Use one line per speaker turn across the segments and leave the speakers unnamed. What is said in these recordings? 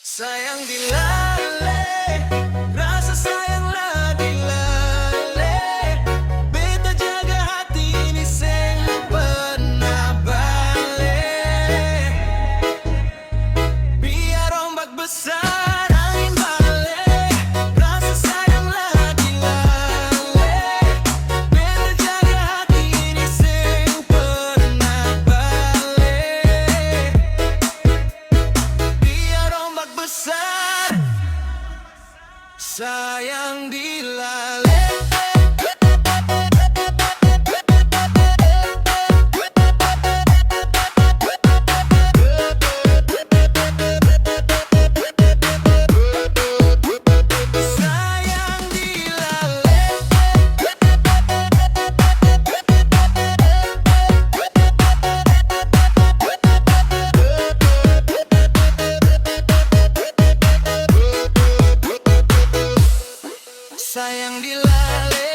Sayang dilale, rasa sayanglah dilale. Beta jaga hati ini seng pernah balik. Biar ombak besar angin balik, rasa sayanglah dilale. Beta jaga hati ini seng pernah balik. Biar ombak besar, sayang dilale. Sayang dilale. Sayang dilale,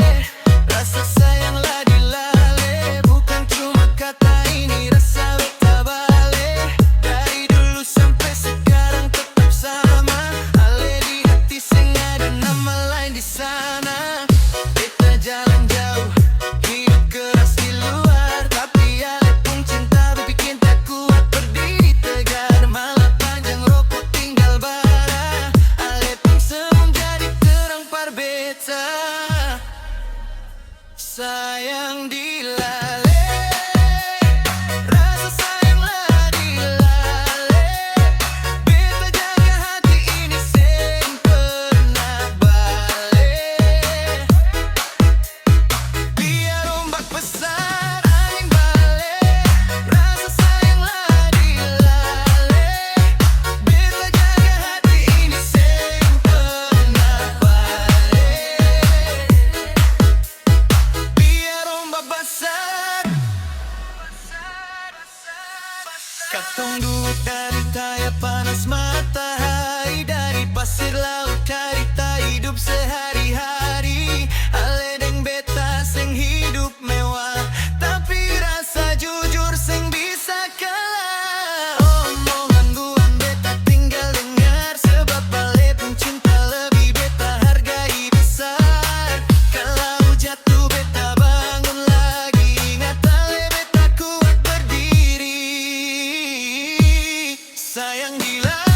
rasa sayanglah dilale. Bukan cuma kata ini, rasa beta bale. Dari dulu sampai sekarang tetap sama. Ale di hati seng ada nama lain di sana. Beta jalan jauh, hidup keras di luar, tapi ale pun cinta bikin tak kuat berdiri tegar. Malah panjang rokok tinggal bara. Ale pun senyum jadi terang par beta. Sayang dilale, rasa sayanglah dilale. Beta jaga hati ini seng pernah balik. Biar ombak besar angin balik, rasa sayanglah dilale. Beta jaga hati ini seng pernah balik. Biar ombak besar, katong duduk dari taya panas matahari, dari pasir laut carita hidup sehari-hari. Ale deng beta seng hidup mewah, tapi rasa jujur seng bisa kalah. Omongan guan beta tinggal dengar, sebab ale pun cinta lebih beta hargai besar. Kalau jatuh beta bangun lagi, ingat ale beta kuat berdiri. Sayang dilale.